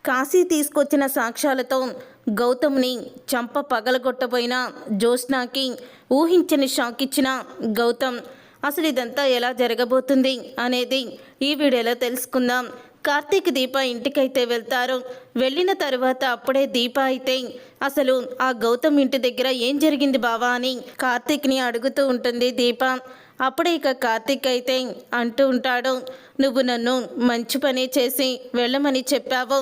కాశీ తీసుకొచ్చిన సాక్ష్యాలతో గౌతమ్ని చంప పగలగొట్టబోయిన జ్యోత్స్నాకి ఊహించని షాక్ ఇచ్చిన గౌతమ్ అసలు ఇదంతా ఎలా జరగబోతుంది అనేది ఈ వీడియోలో తెలుసుకుందాం. కార్తీక్ దీప ఇంటికైతే వెళ్తారు. వెళ్ళిన తర్వాత అప్పుడే దీప అయితే అసలు ఆ గౌతమ్ ఇంటి దగ్గర ఏం జరిగింది బావా అని కార్తీక్ని అడుగుతూ ఉంటుంది దీప. అప్పుడే ఇక కార్తీక్ అయితే అంటూ ఉంటాడు, నువ్వు నన్ను మంచి పని చేసి వెళ్ళమని చెప్పావు.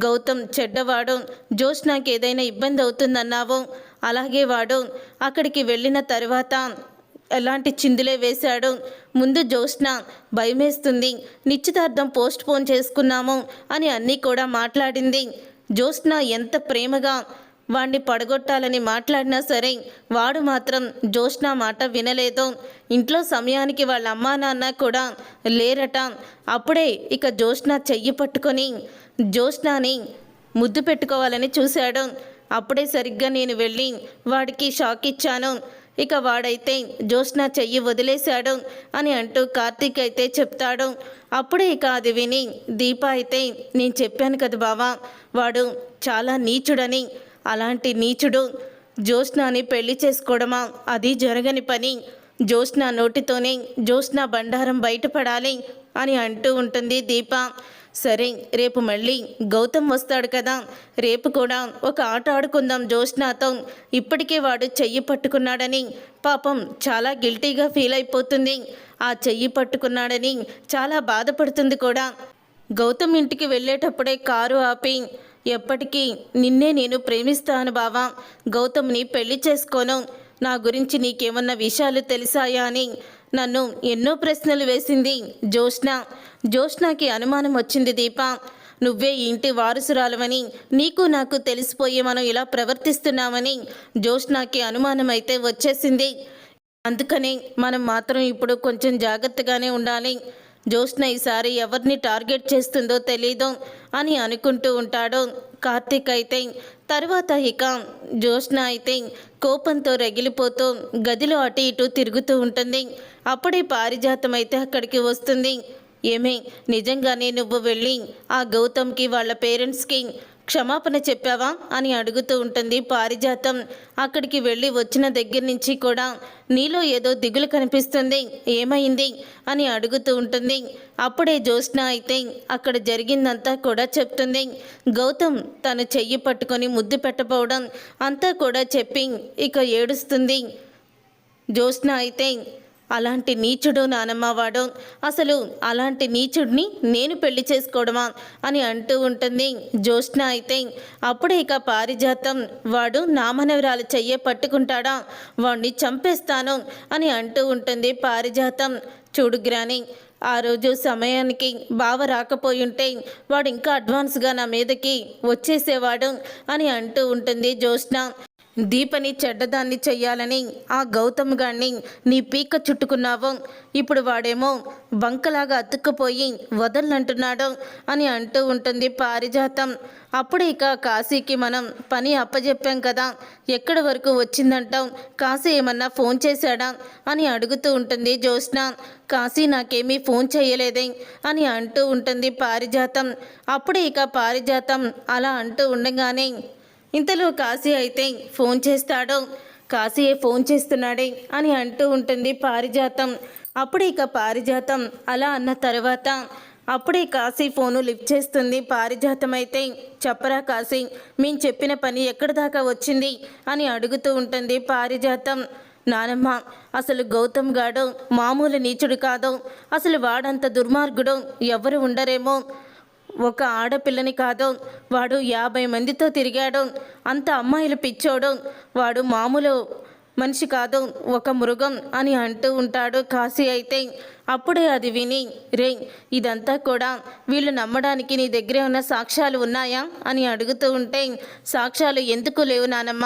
గౌతమ్ చెడ్డవాడు, జ్యోత్స్నాకి ఏదైనా ఇబ్బంది అవుతుందన్నావు. అలాగే వాడు అక్కడికి వెళ్ళిన తర్వాత ఎలాంటి చిందులే వేశాడు. ముందు జ్యోత్స్న భయమేస్తుంది, నిశ్చితార్థం పోస్ట్ పోన్ చేసుకున్నాము అని అన్నీ కూడా మాట్లాడింది. జ్యోత్స్న ఎంత ప్రేమగా వాడిని పడగొట్టాలని మాట్లాడినా సరే వాడు మాత్రం జ్యోత్స్న మాట వినలేదు. ఇంట్లో సమయానికి వాళ్ళ అమ్మా నాన్న కూడా లేరట. అప్పుడే ఇక జ్యోత్స్న చెయ్యి పట్టుకొని జ్యోత్స్నాని ముద్దు పెట్టుకోవాలని చూశాడు. అప్పుడే సరిగ్గా నేను వెళ్ళి వాడికి షాక్ ఇచ్చాను. ఇక వాడైతే జ్యోత్స్న చెయ్యి వదిలేశాడు అని అంటూ కార్తీక్ అయితే చెప్తాడు. అప్పుడే ఇక అది విని దీప అయితే నేను చెప్పాను కదా బావా, వాడు చాలా నీచుడని. అలాంటి నీచుడు జ్యోత్స్నాని పెళ్లి చేసుకోవడమా, అది జరగని పని. జ్యోత్స్న నోటితోనే జ్యోత్స్న బండారం బయటపడాలి అని అంటూ ఉంటుంది దీప. సరే, రేపు మళ్ళీ గౌతమ్ వస్తాడు కదా, రేపు కూడా ఒక ఆట ఆడుకుందాం జ్యోత్స్నాతో. ఇప్పటికే వాడు చెయ్యి పట్టుకున్నాడని పాపం చాలా గిల్టీగా ఫీల్ అయిపోతుంది. ఆ చెయ్యి పట్టుకున్నాడని చాలా బాధపడుతుంది కూడా. గౌతమ్ ఇంటికి వెళ్ళేటప్పుడే కారు ఆపి, ఎప్పటికీ నిన్నే నేను ప్రేమిస్తాను బావా, గౌతమ్ని పెళ్లి చేసుకోను. నా గురించి నీకేమన్నా విషయాలు తెలిసాయా అని నన్ను ఎన్నో ప్రశ్నలు వేసింది జ్యోత్స్న. జ్యోత్స్నకి అనుమానం వచ్చింది దీప, నువ్వే ఇంటి వారసురాలవని, నీకు నాకు తెలిసిపోయి మనం ఇలా ప్రవర్తిస్తున్నామని జ్యోత్స్నకి అనుమానం అయితే వచ్చేసింది. అందుకని మనం మాత్రం ఇప్పుడు కొంచెం జాగ్రత్తగానే ఉండాలి. జ్యోత్స్న ఈసారి ఎవరిని టార్గెట్ చేస్తుందో తెలీదు అని అనుకుంటూ ఉంటాడు కార్తీక్ అయితే. తర్వాత ఇక జ్యోత్స్న అయితే కోపంతో రగిలిపోతూ గదిలో అటు ఇటు తిరుగుతూ ఉంటుంది. అప్పుడే పారిజాతం అయితే అక్కడికి వస్తుంది. ఏమే, నిజంగానే నువ్వు వెళ్ళి ఆ గౌతమ్కి వాళ్ళ పేరెంట్స్కి క్షమాపణ చెప్పావా అని అడుగుతూ ఉంటుంది పారిజాతం. అక్కడికి వెళ్ళి వచ్చిన దగ్గర నుంచి కూడా నీలో ఏదో దిగులు కనిపిస్తుంది, ఏమైంది అని అడుగుతూ ఉంటుంది. అప్పుడే జ్యోత్స్న అయితే అక్కడ జరిగిందంతా కూడా చెప్తుంది. గౌతమ్ తన చెయ్యి పట్టుకొని ముద్దు పెట్టబోవడం అంతా కూడా చెప్పి ఇక ఏడుస్తుంది. జ్యోత్స్న అయితే అలాంటి నీచుడు నానమ్మ వాడు, అసలు అలాంటి నీచుడిని నేను పెళ్లి చేసుకోవడమా అని అంటూ ఉంటుంది జ్యోత్స్న అయితే. అప్పుడే ఇక పారిజాతం, వాడు నా మనవరాలు చెయ్యే పట్టుకుంటాడా, వాడిని చంపేస్తాను అని అంటూ ఉంటుంది పారిజాతం. చూడు గ్రాని, ఆ రోజు సమయానికి బావ రాకపోయి ఉంటే వాడు ఇంకా అడ్వాన్స్గా నా మీదకి వచ్చేసేవాడు అని అంటూ ఉంటుంది జ్యోత్స్న. దీపని చెడ్డదాన్ని చెయ్యాలని ఆ గౌతమ్ గారిని నీ పీక చుట్టుకున్నావు. ఇప్పుడు వాడేమో బంకలాగా అతుక్కుపోయి వదలనంటున్నాడు అని అంటూ ఉంటుంది పారిజాతం. అప్పుడు ఇక కాశీకి మనం పని అప్పజెప్పాం కదా, ఎక్కడి వరకు వచ్చిందంటావు, కాశీ ఏమన్నా ఫోన్ చేశాడా అని అడుగుతూ ఉంటుంది జ్యోత్స్న. కాశీ నాకేమీ ఫోన్ చేయలేదే అని అంటూ ఉంటుంది పారిజాతం. అప్పుడే ఇక పారిజాతం అలా అంటూ ఉండగానే ఇంతలో కాశీ అయితే ఫోన్ చేస్తాడు. కాశీయే ఫోన్ చేస్తున్నాడే అని అంటూ ఉంటుంది పారిజాతం. అప్పుడే ఇక పారిజాతం అలా అన్న తర్వాత అప్పుడే కాశీ ఫోను లిఫ్ట్ చేస్తుంది పారిజాతం అయితే. చెప్పరా కాశీ, మేము చెప్పిన పని ఎక్కడి దాకా వచ్చింది అని అడుగుతూ ఉంటుంది పారిజాతం. నానమ్మ, అసలు గౌతమ్ గాడు మామూలు నీచుడు కాదు, అసలు వాడంత దుర్మార్గుడు ఎవరు ఉండరేమో. ఒక ఆడపిల్లని కాదు, వాడు 50 మందితో తిరిగాడు, అంత అమ్మాయిలు పిచ్చోడు, వాడు మామూలు మనిషి కాదు, ఒక మృగం అని అంటూ ఉంటాడు కాశీ అయితే. అప్పుడే అది విని, రే, ఇదంతా కూడా వీళ్ళు నమ్మడానికి నీ దగ్గర ఉన్న సాక్ష్యాలు ఉన్నాయా అని అడుగుతూ ఉంటే, సాక్ష్యాలు ఎందుకు లేవు నానమ్మ,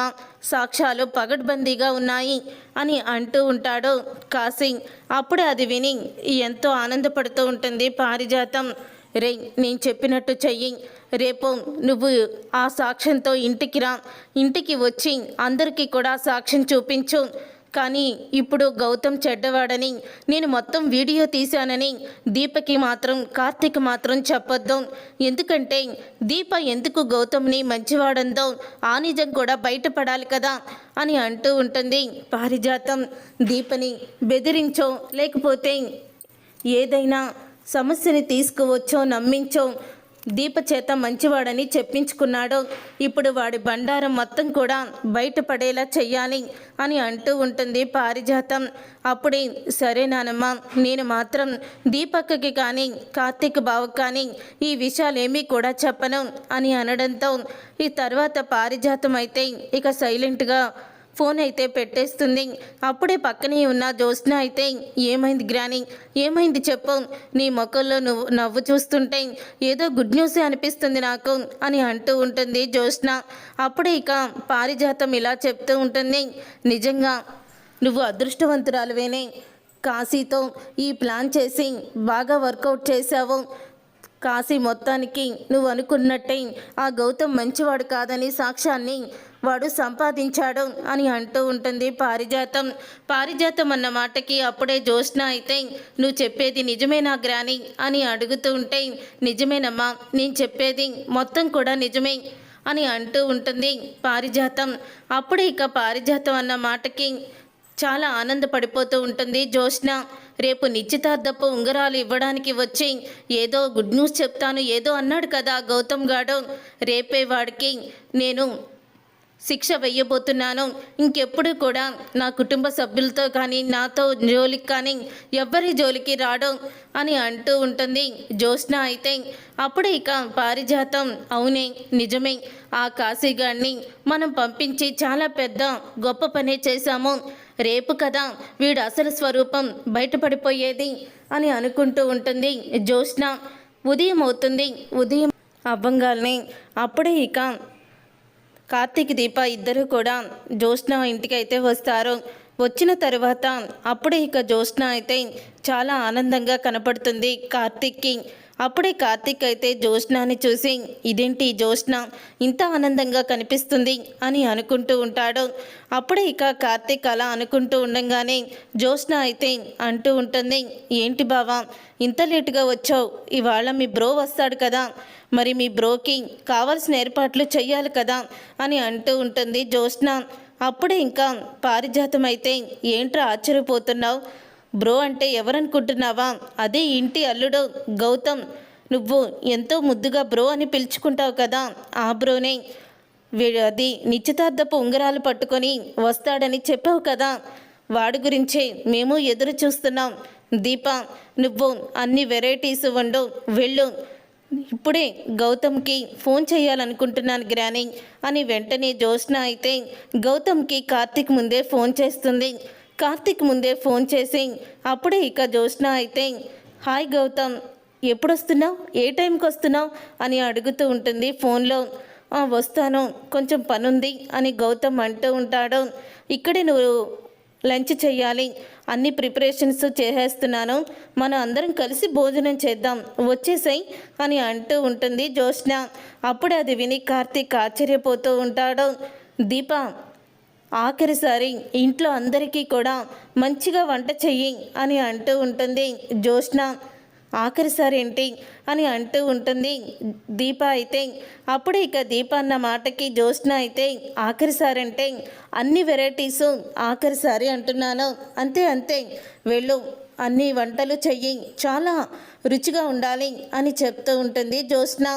సాక్ష్యాలు పగడ్బందీగా ఉన్నాయి అని అంటూ ఉంటాడు కాశీ. అప్పుడే అది విని ఎంతో ఆనందపడుతూ ఉంటుంది పారిజాతం. రే, నేను చెప్పినట్టు చెయ్యి, రేపు నువ్వు ఆ సాక్ష్యంతో ఇంటికి రా, ఇంటికి వచ్చి అందరికీ కూడా సాక్ష్యం చూపించు. కానీ ఇప్పుడు గౌతమ్ చెడ్డవాడని నేను మొత్తం వీడియో తీశానని దీపకి మాత్రం కార్తీక్ మాత్రం చెప్పొద్దు. ఎందుకంటే దీప ఎందుకు గౌతమ్ని మంచివాడందో ఆ నిజం కూడా బయటపడాలి కదా అని అంటూ ఉంటుంది పారిజాతం. దీపని బెదిరించో లేకపోతే ఏదైనా సమస్యని తీసుకువచ్చో నమ్మించో దీప చేత మంచివాడని చెప్పించుకున్నాడు. ఇప్పుడు వాడి బండారం మొత్తం కూడా బయటపడేలా చెయ్యాలి అని అంటూ ఉంటుంది పారిజాతం. అప్పుడే సరే నానమ్మ, నేను మాత్రం దీపక్కకి కానీ కార్తీక్ బావకు కానీ ఈ విషయాలేమీ కూడా చెప్పను అని అనడంతో ఈ తర్వాత పారిజాతం అయితే ఇక సైలెంట్గా ఫోన్ అయితే పెట్టేస్తుంది. అప్పుడే పక్కనే ఉన్న జ్యోత్స్న అయితే ఏమైంది గ్రాని, ఏమైంది చెప్పు, నీ ముఖంలో నవ్వు చూస్తుంటే ఏదో గుడ్ న్యూసే అనిపిస్తుంది నాకు అని అంటూ ఉంటుంది జ్యోత్స్న. అప్పుడే ఇక పారిజాతం ఇలా చెప్తూ ఉంటుంది, నిజంగా నువ్వు అదృష్టవంతురాలువేనే, కాశీతో ఈ ప్లాన్ చేసి బాగా వర్కౌట్ చేశావు. కాశీ మొత్తానికి నువ్వు అనుకున్నట్టే ఆ గౌతమ్ మంచివాడు కాదని సాక్ష్యాన్ని వాడు సంపాదించాడు అని అంటూ ఉంటుంది పారిజాతం. పారిజాతం అన్న మాటకి అప్పుడే జ్యోత్స్న అయితే నువ్వు చెప్పేది నిజమేనా గ్రాని అని అడుగుతూ ఉంటే నిజమేనమ్మా, నేను చెప్పేది మొత్తం కూడా నిజమే అని అంటూ ఉంటుంది పారిజాతం. అప్పుడే ఇక పారిజాతం అన్న మాటకి చాలా ఆనందపడిపోతూ ఉంటుంది జ్యోత్స్న. రేపు నిశ్చితార్థపు ఉంగరాలు ఇవ్వడానికి వచ్చి ఏదో గుడ్ న్యూస్ చెప్తాను ఏదో అన్నాడు కదా గౌతమ్ గాడు, రేపే వాడికి నేను శిక్ష వెయ్యబోతున్నాను. ఇంకెప్పుడు కూడా నా కుటుంబ సభ్యులతో కానీ నాతో జోలికి కానీ ఎవ్వరి జోలికి రాడు అని అంటూ ఉంటుంది జ్యోత్స్న అయితే. అప్పుడు ఇక పారిజాతం అవునే నిజమే, ఆ కాశీగాడిని మనం పంపించి చాలా పెద్ద గొప్ప పనే చేశాము. రేపు కదా వీడు అసలు స్వరూపం బయటపడిపోయేది అని అనుకుంటూ ఉంటుంది జ్యోత్స్న. ఉదయం అవుతుంది. ఉదయం అవ్వంగాల్ని అప్పుడే ఇక కార్తీక్ దీప ఇద్దరు కూడా జ్యోత్స్న ఇంటికి అయితే వస్తారు. వచ్చిన తర్వాత అప్పుడే ఇక జ్యోత్స్న అయితే చాలా ఆనందంగా కనపడుతుంది కార్తీక్కి. అప్పుడే కార్తీక్ అయితే జ్యోత్స్నాని చూసి ఇదేంటి జ్యోత్స్న ఇంత ఆనందంగా కనిపిస్తుంది అని అనుకుంటూ ఉంటాడు. అప్పుడే ఇక కార్తీక్ అలా అనుకుంటూ ఉండగానే జ్యోత్స్న అయితే అంటూ ఉంటుంది, ఏంటి బావా ఇంత లేటుగా వచ్చావు, ఇవాళ మీ బ్రో వస్తాడు కదా, మరి మీ బ్రోకి కావాల్సిన ఏర్పాట్లు చెయ్యాలి కదా అని అంటూ ఉంటుంది జ్యోత్స్న. అప్పుడే ఇంకా పారిజాతం అయితే ఏంట్రా ఆశ్చర్యపోతున్నావు, బ్రో అంటే ఎవరనుకుంటున్నావా, అదే ఇంటి అల్లుడు గౌతమ్, నువ్వు ఎంతో ముద్దుగా బ్రో అని పిలుచుకుంటావు కదా ఆ బ్రోనే, అది నిశ్చితార్థపు ఉంగరాలు పట్టుకొని వస్తాడని చెప్పావు కదా, వాడి గురించే మేము ఎదురు చూస్తున్నాం. దీప నువ్వు అన్ని వెరైటీస్ వండు వెళ్ళు, ఇప్పుడే గౌతమ్కి ఫోన్ చేయాలనుకుంటున్నాను గ్రాని అని వెంటనే జ్యోత్స్న అయితే గౌతమ్కి కార్తీక్ ముందే ఫోన్ చేస్తుంది. కార్తీక్ ముందే ఫోన్ చేసి అప్పుడే ఇక జ్యోత్స్న అయితే హాయ్ గౌతమ్ ఎప్పుడు వస్తున్నావు, ఏ టైంకి వస్తున్నావు అని అడుగుతూ ఉంటుంది ఫోన్లో. వస్తాను కొంచెం పనుంది అని గౌతమ్ అంటూ ఉంటాడు. ఇక్కడే నువ్వు లంచ్ చేయాలి, అన్ని ప్రిపరేషన్స్ చేసేస్తున్నాను, మనం అందరం కలిసి భోజనం చేద్దాం వచ్చేసాయి అని అంటూ ఉంటుంది జ్యోత్స్న. అప్పుడు అది విని కార్తీక్ ఆశ్చర్యపోతూ ఉంటాడు. దీప ఆఖరిసారి ఇంట్లో అందరికీ కూడా మంచిగా వంట చెయ్యి అని అంటూ ఉంటుంది జ్యోత్స్న. ఆఖరిసారి ఏంటి అని అంటూ ఉంటుంది దీప అయితే. అప్పుడు ఇక దీప అన్న మాటకి జ్యోత్స్న అయితే ఆఖరిసారి అంటే అన్ని వెరైటీసు ఆఖరిసారి అంటున్నాను, అంతే అంతే వెళ్ళు అన్ని వంటలు చెయ్యి, చాలా రుచిగా ఉండాలి అని చెప్తూ ఉంటుంది జ్యోత్స్న.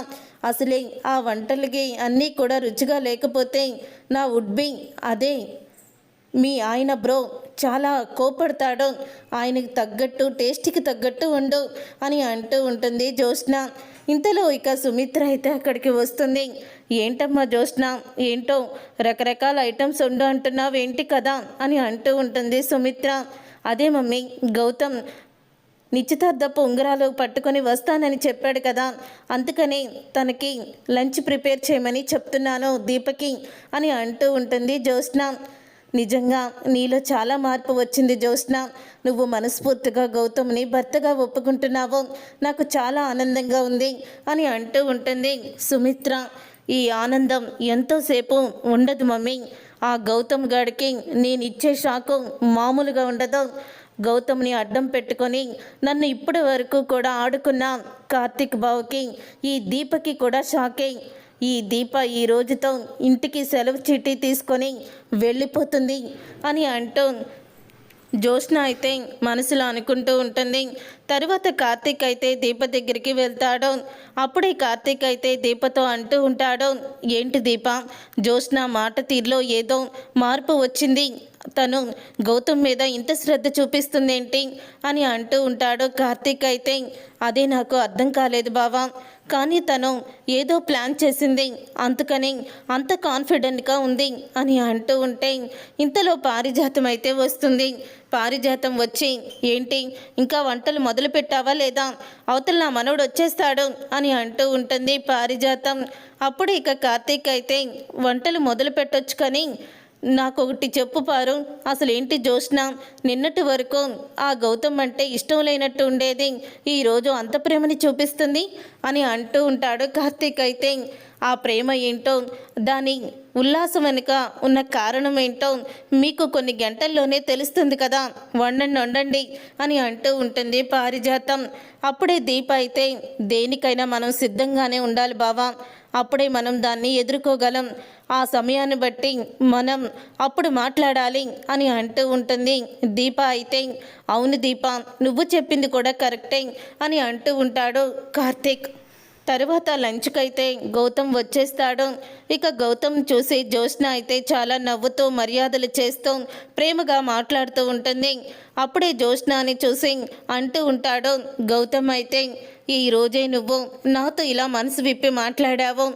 అసలే ఆ వంటలకి అన్నీ కూడా రుచిగా లేకపోతే నా వుడ్బి అదే మీ ఆయన బ్రో చాలా కోపడతాడు, ఆయనకి తగ్గట్టు టేస్ట్కి తగ్గట్టు ఉండు అని అంటూ ఉంటుంది జ్యోత్స్న. ఇంతలో ఇక సుమిత్ర అయితే అక్కడికి వస్తుంది. ఏంటమ్మా జ్యోత్స్న ఏంటో రకరకాల ఐటమ్స్ ఉండు అంటున్నావు ఏంటి కదా అని అంటూ ఉంటుంది సుమిత్ర. అదే మమ్మీ గౌతమ్ నిశ్చితార్థపు ఉంగరాలు పట్టుకొని వస్తానని చెప్పాడు కదా, అందుకని తనకి లంచ్ ప్రిపేర్ చేయమని చెప్తున్నాను దీపకి అని అంటూ ఉంటుంది జ్యోత్స్న. నిజంగా నీలో చాలా మార్పు వచ్చింది జ్యోత్స్న, నువ్వు మనస్ఫూర్తిగా గౌతమ్ని భర్తగా ఒప్పుకుంటున్నావు, నాకు చాలా ఆనందంగా ఉంది అని అంటూ ఉంటుంది సుమిత్ర. ఈ ఆనందం ఎంతోసేపు ఉండదు మమ్మీ, ఆ గౌతమ్ గాడికి నేను ఇచ్చే షాకు మామూలుగా ఉండదు. గౌతమ్ని అడ్డం పెట్టుకొని నన్ను ఇప్పటి వరకు కూడా ఆడుకున్న కార్తీక్ బావుకి ఈ దీపకి కూడా షాకే. ఈ దీప ఈ రోజుతో ఇంటికి సెలవు చీటీ తీసుకొని వెళ్ళిపోతుంది అని అంటూ జ్యోత్స్న అయితే మనసులో అనుకుంటూ ఉంటుంది. తరువాత కార్తీక్ అయితే దీప దగ్గరికి వెళ్తాడు. అప్పుడే కార్తీక్ అయితే దీపతో అంటూ ఉంటాడు, ఏంటి దీప, జ్యోత్స్న మాట తీరులో ఏదో మార్పు వచ్చింది, తను గౌతమ్ మీద ఇంత శ్రద్ధ చూపిస్తుందేంటి అని అంటూ ఉంటాడు. కార్తీక్ అయితే అదే నాకు అర్థం కాలేదు బావా, కానీ తను ఏదో ప్లాన్ చేసింది, అందుకని అంత కాన్ఫిడెంట్గా ఉంది అని అంటూ ఉంటే ఇంతలో పారిజాతం అయితే వస్తుంది. పారిజాతం వచ్చి ఏంటి ఇంకా వంటలు మొదలు పెట్టావా లేదా, అవతల నా మనవడు వచ్చేస్తాడు అని అంటూ ఉంటుంది పారిజాతం. అప్పుడు ఇక కార్తీక్ అయితే వంటలు మొదలు పెట్టొచ్చు కానీ నాకొకటి చెప్పు పారు, అసలు ఏంటి జ్యోత్స్న, నిన్నటి వరకు ఆ గౌతమ్ అంటే ఇష్టం లేనట్టు ఉండేది, ఈరోజు అంత ప్రేమని చూపిస్తుంది అని అంటూ ఉంటాడు కార్తీక్. అయితే ఆ ప్రేమ ఏంటో, దాని ఉల్లాసం వెనుక ఉన్న కారణం ఏంటో మీకు కొన్ని గంటల్లోనే తెలుస్తుంది కదా, వండండి అని అంటూ ఉంటుంది పారిజాతం. అప్పుడే దీప అయితే దేనికైనా మనం సిద్ధంగానే ఉండాలి బావా, అప్పుడే మనం దాన్ని ఎదుర్కోగలం, ఆ సమయాన్ని బట్టి మనం అప్పుడు మాట్లాడాలి అని అంటూ ఉంటుంది. దీప అయితే అవును దీప, నువ్వు చెప్పింది కూడా కరెక్టే అని అంటూ ఉంటాడు కార్తీక్. తరువాత లంచ్కి అయితే గౌతమ్ వచ్చేస్తాడు. ఇక గౌతమ్ చూసి జ్యోత్స్న అయితే చాలా నవ్వుతూ మర్యాదలు చేస్తూ ప్రేమగా మాట్లాడుతూ ఉంటుంది. అప్పుడే జ్యోత్స్నని చూసి అంటూ ఉంటాడు గౌతమ్ అయితే, ఈ రోజే నువ్వు నాతో ఇలా మనసు విప్పి మాట్లాడావు,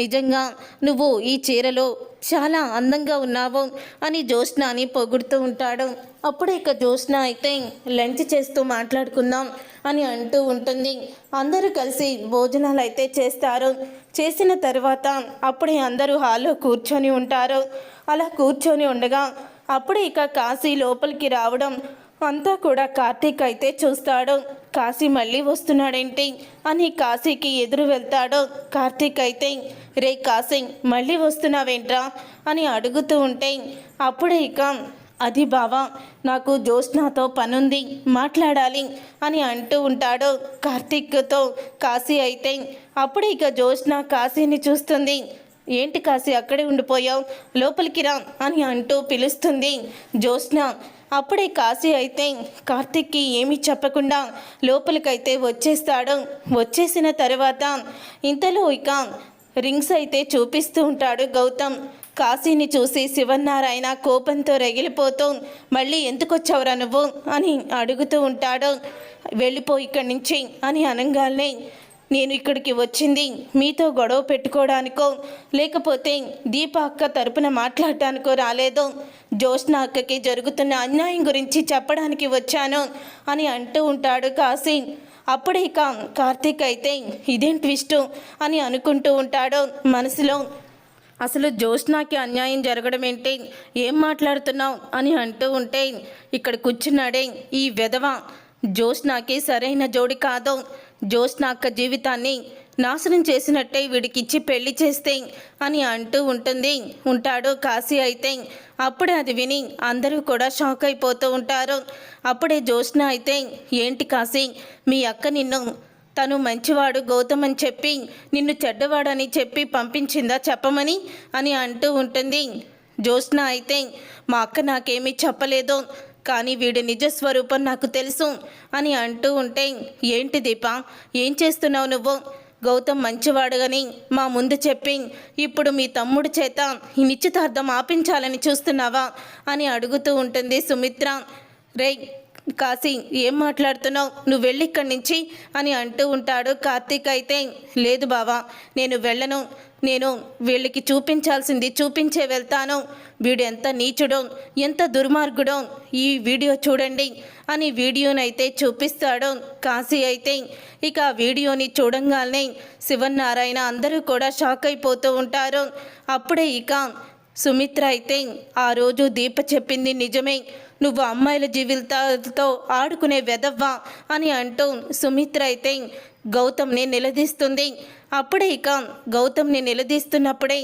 నిజంగా నువ్వు ఈ చీరలో చాలా అందంగా ఉన్నావు అని జ్యోత్స్నని పొగుడుతూ ఉంటాడు. అప్పుడే ఇక జ్యోత్స్న అయితే లంచ్ చేస్తూ మాట్లాడుకుందాం అని అంటూ ఉంటుంది. అందరూ కలిసి భోజనాలు అయితే చేస్తారు. చేసిన తర్వాత అప్పుడే అందరూ హాల్లో కూర్చొని ఉంటారు. అలా కూర్చొని ఉండగా అప్పుడే ఇక కాశీ లోపలికి రావడం అంతా కూడా కార్తీక్ అయితే చూస్తాడు. కాశీ మళ్ళీ వస్తున్నాడేంటి అని కాశీకి ఎదురు వెళ్తాడు. కార్తీక్ అయితే రే కాశీ మళ్ళీ వస్తున్నావేంట్రా అని అడుగుతూ ఉంటే అప్పుడే ఇక అది బావా, నాకు జ్యోత్స్నతో పనుంది, మాట్లాడాలి అని అంటూ ఉంటాడు కార్తీక్తో. కాశీ అయితే అప్పుడే ఇక జ్యోత్స్న కాశీని చూస్తుంది. ఏంటి కాశీ అక్కడే ఉండిపోయావు, లోపలికి రా అని అంటూ పిలుస్తుంది జ్యోత్స్న. అప్పుడే కాశీ అయితే కార్తీక్కి ఏమీ చెప్పకుండా లోపలికైతే వచ్చేస్తాడు. వచ్చేసిన తర్వాత ఇంతలో ఇక రింగ్స్ అయితే చూపిస్తూ ఉంటాడు గౌతమ్. కాశీని చూసి శివనారాయణ కోపంతో రగిలిపోతూ మళ్ళీ ఎందుకు వచ్చావురా నువ్వు అని అడుగుతూ ఉంటాడు. వెళ్ళిపో ఇక్కడి నుంచి అని అనగానే, నేను ఇక్కడికి వచ్చింది మీతో గొడవ పెట్టుకోవడానికో లేకపోతే దీప అక్క తరపున మాట్లాడటానికో రాలేదు, జ్యోత్స్న అక్కకి జరుగుతున్న అన్యాయం గురించి చెప్పడానికి వచ్చాను అని అంటూ ఉంటాడు కాశీ. అప్పుడే ఇక కార్తీక్ అయితే ఇదేం ట్విస్టు అని అనుకుంటూ ఉంటాడు మనసులో. అసలు జ్యోత్స్నకి అన్యాయం జరగడం ఏంటి, ఏం మాట్లాడుతున్నావు అని అంటూ ఉంటే ఇక్కడ కూర్చున్నాడే ఈ వెధవ జ్యోత్స్నకి సరైన జోడి కాదు, జ్యోత్స్న అక్క జీవితాన్ని నాశనం చేసినట్టే వీడికిచ్చి పెళ్లి చేస్తే అని అంటూ ఉంటాడు కాశీ అయితే. అప్పుడే అది విని అందరూ కూడా షాక్ అయిపోతూ ఉంటారు. అప్పుడే జ్యోత్స్న అయితే ఏంటి కాశీ, మీ అక్క నిన్ను తను మంచివాడు గౌతమ్ అని చెప్పి నిన్ను చెడ్డవాడని చెప్పి పంపించిందా చెప్పమని అని అంటూ ఉంటుంది. జ్యోత్స్న అయితే మా అక్క నాకేమీ చెప్పలేదు, కానీ వీడి నిజస్వరూపం నాకు తెలుసు అని అంటూ ఉంటే ఏంటి దీప, ఏం చేస్తున్నావు నువ్వు, గౌతమ్ మంచివాడుగని మా ముందు చెప్పి ఇప్పుడు మీ తమ్ముడి చేత ఈ నిశ్చితార్థం ఆపించాలని చూస్తున్నావా అని అడుగుతూ ఉంటుంది సుమిత్ర. రే కాశీ ఏం మాట్లాడుతున్నావు, నువ్వు వెళ్ళి ఇక్కడి నుంచి అని అంటూ ఉంటాడు కార్తీక్ అయితే. లేదు బావా నేను వెళ్ళను, నేను వీళ్ళకి చూపించాల్సింది చూపించే వెళ్తాను, వీడు ఎంత నీచుడో ఎంత దుర్మార్గుడో ఈ వీడియో చూడండి అని వీడియోనైతే చూపిస్తాడు కాశీ అయితే. ఇక ఆ వీడియోని చూడంగానే శివనారాయణ అందరూ కూడా షాక్ అయిపోతూ ఉంటారు. అప్పుడే ఇక సుమిత్ర అయితే ఆ రోజు దీప చెప్పింది నిజమే, నువ్వు అమ్మాయిల జీవితాలతో ఆడుకునే వెదవ్వా అని అంటూ సుమిత్ర అయితే గౌతమ్ని నిలదీస్తుంది. అప్పుడే ఇక గౌతమ్ని నిలదీస్తున్నప్పుడే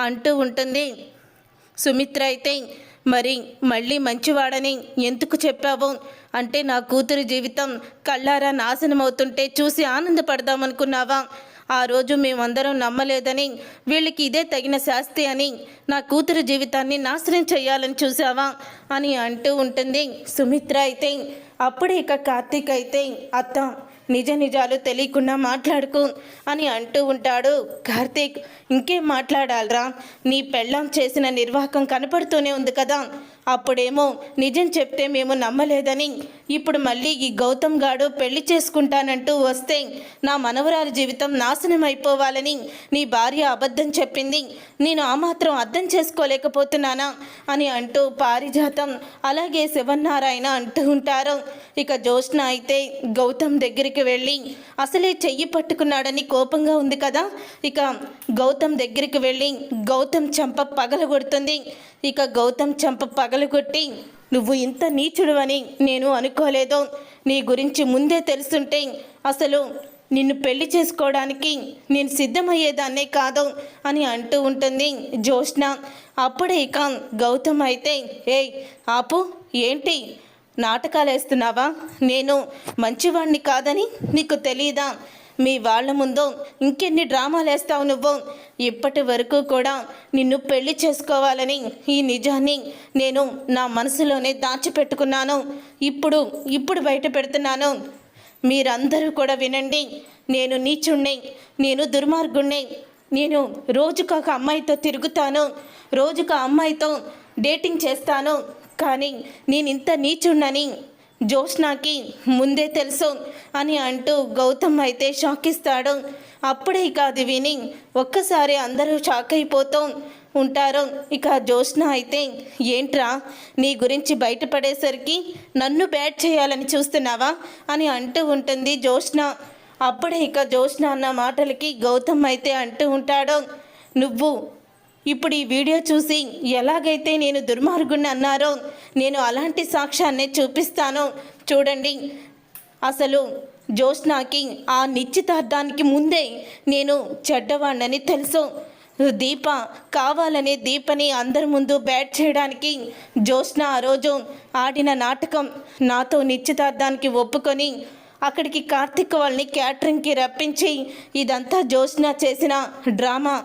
అంటూ ఉంటుంది, సుమిత్ర అయితే మరి మళ్ళీ మంచివాడని ఎందుకు చెప్పావు అంటే నా కూతురు జీవితం కళ్ళారా నాశనం అవుతుంటే చూసి ఆనందపడదామనుకున్నావా? ఆ రోజు మేమందరం నమ్మలేదని వీళ్ళకి ఇదే తగిన శాస్తి అని నా కూతురు జీవితాన్ని నాశనం చేయాలని చూసావా అని అంటూ ఉంటుంది సుమిత్ర అయితే. అప్పుడే ఇక కార్తీక్ అయితే అత్త నిజ నిజాలు తెలియకుండా మాట్లాడుకు అని అంటూ ఉంటాడు. కార్తీక్ ఇంకేం మాట్లాడాలరా, నీ పెళ్ళాం చేసిన నిర్వాహకం కనపడుతూనే ఉంది కదా. అప్పుడేమో నిజం చెప్తే మేము నమ్మలేదని, ఇప్పుడు మళ్ళీ ఈ గౌతమ్ గాడు పెళ్లి చేసుకుంటానంటూ వస్తే నా మనవరాలి జీవితం నాశనం అయిపోవాలని నీ భార్య అబద్ధం చెప్పింది, నేను ఆ మాత్రం అర్థం చేసుకోలేకపోతున్నానా అని అంటూ పారిజాతం అలాగే శివనారాయణ అంటూ ఉంటారు. ఇక జ్యోత్స్న అయితే గౌతమ్ దగ్గరికి వెళ్ళి అసలే చెయ్యి పట్టుకున్నాడని కోపంగా ఉంది కదా, ఇక గౌతమ్ దగ్గరికి వెళ్ళి గౌతమ్ చెంప పగలగొడుతుంది. ఇక గౌతమ్ చెంప పగలగొట్టి నువ్వు ఇంత నీచుడు అని నేను అనుకోలేదు, నీ గురించి ముందే తెలుసుంటే అసలు నిన్ను పెళ్లి చేసుకోవడానికి నేను సిద్ధమయ్యేదాన్నే కాదు అని అంటూ ఉంటుంది జ్యోత్స్న. అప్పుడే ఇక గౌతమ్ అయితే ఏయ్ ఆపు, ఏంటి నాటకాలు వేస్తున్నావా? నేను మంచివాణ్ణి కాదని నీకు తెలీదా? మీ వాళ్ళ ముందు ఇంకెన్ని డ్రామాలు వేస్తావు నువ్వు? ఇప్పటి వరకు కూడా నిన్ను పెళ్లి చేసుకోవాలని ఈ నిజాన్ని నేను నా మనసులోనే దాచిపెట్టుకున్నాను, ఇప్పుడు బయట పెడుతున్నాను. మీరందరూ కూడా వినండి, నేను నీచుణ్ణి, నేను దుర్మార్గుణ్ణి, నేను రోజుకొక అమ్మాయితో తిరుగుతాను, రోజుక అమ్మాయితో డేటింగ్ చేస్తాను, కానీ నేను ఇంత నీచుణ్ణని జ్యోత్స్నకి ముందే తెలుసు అని అంటూ గౌతమ్ అయితే షాక్ ఇస్తాడు. అప్పుడే ఇక అది విని ఒక్కసారి అందరూ షాక్ అయిపోతూ ఉంటారు. ఇక జ్యోత్స్న అయితే ఏంట్రా నీ గురించి బయటపడేసరికి నన్ను బ్యాడ్ చేయాలని చూస్తున్నావా అని అంటూ ఉంటుంది జ్యోత్స్న. అప్పుడే ఇక జ్యోత్స్న అన్న మాటలకి గౌతమ్ అయితే అంటూ ఉంటాడు, నువ్వు ఇప్పుడు ఈ వీడియో చూసి ఎలాగైతే నేను దుర్మార్గుణ్ణి అన్నారో నేను అలాంటి సాక్ష్యాన్నే చూపిస్తాను చూడండి. అసలు జ్యోత్స్నకి ఆ నిశ్చితార్థానికి ముందే నేను చెడ్డవాణ్ణని తెలుసు. దీప కావాలనే దీపని అందరి ముందు బ్యాట్ చేయడానికి జ్యోత్స్న ఆ రోజు ఆడిన నాటకం, నాతో నిశ్చితార్థానికి ఒప్పుకొని అక్కడికి కార్తీక్ వాళ్ళని క్యాటరింగ్కి రప్పించి ఇదంతా జ్యోత్స్న చేసిన డ్రామా.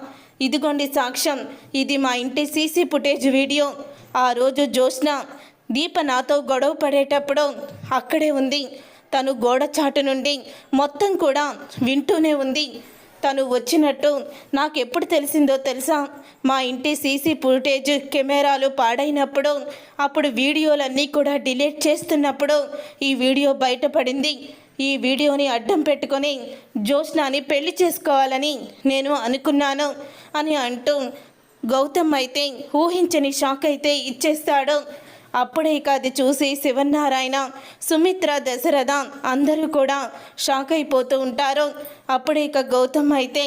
ఇదిగోండి సాక్ష్యం, ఇది మా ఇంటి సీసీ ఫుటేజ్ వీడియో. ఆ రోజు జ్యోత్స్న దీప నాతో గొడవ పడేటప్పుడు అక్కడే ఉంది. తను గోడ చాటు నుండి మొత్తం కూడా వింటూనే ఉంది. తను వచ్చినట్టు నాకు ఎప్పుడు తెలిసిందో తెలుసా? మా ఇంటి సీసీ ఫుటేజ్ కెమెరాలు పాడైనప్పుడు, అప్పుడు వీడియోలన్నీ కూడా డిలీట్ చేస్తున్నప్పుడు ఈ వీడియో బయటపడింది. ఈ వీడియోని అడ్డం పెట్టుకొని జ్యోత్స్నని పెళ్లి చేసుకోవాలని నేను అనుకున్నాను అని అంటూ గౌతమ్ అయితే ఊహించని షాక్ అయితే ఇచ్చేస్తాడు. అప్పుడే ఇక అది చూసి శివనారాయణ, సుమిత్ర, దశరథ అందరూ కూడా షాక్ అయిపోతూ ఉంటారు. అప్పుడే ఇక గౌతమ్ అయితే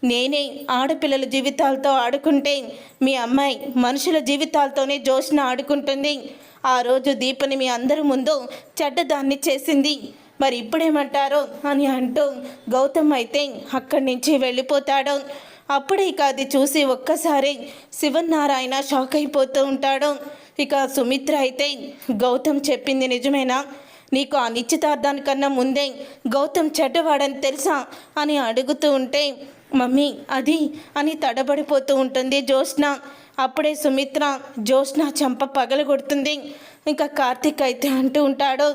నేనే ఆడపిల్లల జీవితాలతో ఆడుకుంటే మీ అమ్మాయి మనుషుల జీవితాలతోనే జ్యోత్స్న ఆడుకుంటుంది. ఆ రోజు దీపని మీ అందరి ముందు చెడ్డదాన్ని చేసింది, మరి ఇప్పుడేమంటారో అని అంటూ గౌతమ్ అయితే అక్కడి నుంచి వెళ్ళిపోతాడు. అప్పుడే ఇక అది చూసి ఒక్కసారి శివనారాయణ షాక్ అయిపోతూ ఉంటాడు. ఇక సుమిత్ర అయితే గౌతమ్ చెప్పింది నిజమేనా? నీకు ఆ నిశ్చితార్థానికన్నా ముందే గౌతమ్ చెడ్డవాడని తెలుసా అని అడుగుతూ ఉంటే మమ్మీ అది అని తడబడిపోతూ ఉంటుంది జ్యోత్స్న. అప్పుడే సుమిత్ర జ్యోత్స్న చెంప పగలగొడుతుంది. ఇంకా కార్తీక్ అయితే అంటూ ఉంటాడు,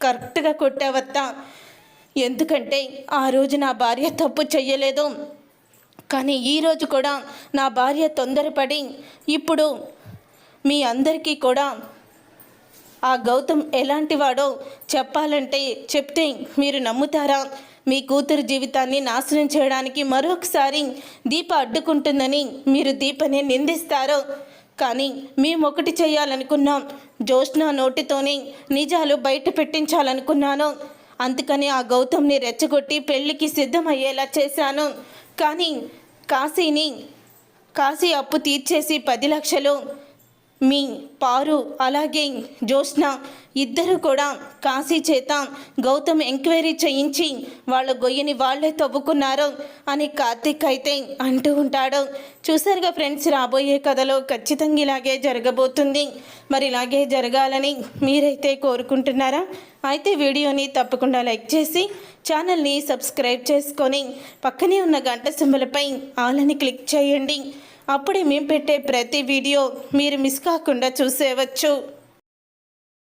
కరెక్ట్గా కొట్టావత్తా, ఎందుకంటే ఆ రోజు నా భార్య తప్పు చెయ్యలేదు, కానీ ఈరోజు కూడా నా భార్య తొందరపడి ఇప్పుడు మీ అందరికీ కూడా ఆ గౌతమ్ ఎలాంటి వాడో చెప్పాలంటే చెప్తే మీరు నమ్ముతారా? మీ కూతురు జీవితాన్ని నాశనం చేయడానికి మరొకసారి దీప అడ్డుకుంటుందని మీరు దీపనే నిందిస్తారు. కానీ మేము ఒకటి చేయాలనుకున్నాం, జ్యోత్స్న నోటితోనే నిజాలు బయట పెట్టించాలనుకున్నాను. అందుకని ఆ గౌతమ్ని రెచ్చగొట్టి పెళ్ళికి సిద్ధమయ్యేలా చేశాను. కానీ కాశీ అప్పు తీర్చేసి 10 లక్షలు మీ పారు అలాగే జ్యోత్స్న ఇద్దరు కూడా కాశీ చేత గౌతమ్ ఎంక్వైరీ చేయించి వాళ్ళ గొయ్యని వాళ్ళే తవ్వుకున్నారు అని కార్తీక్ అయితే అంటూ ఉంటాడు. చూసారుగా ఫ్రెండ్స్, రాబోయే కథలో ఖచ్చితంగా ఇలాగే జరగబోతుంది. మరి ఇలాగే జరగాలని మీరైతే కోరుకుంటున్నారా? అయితే వీడియోని తప్పకుండా లైక్ చేసి ఛానల్ని సబ్స్క్రైబ్ చేసుకొని పక్కనే ఉన్న గంట సింబల్పై ఆల్ అని క్లిక్ చేయండి. అప్పుడే మేము పెట్టే ప్రతి వీడియో మీరు మిస్ కాకుండా చూసేయవచ్చు.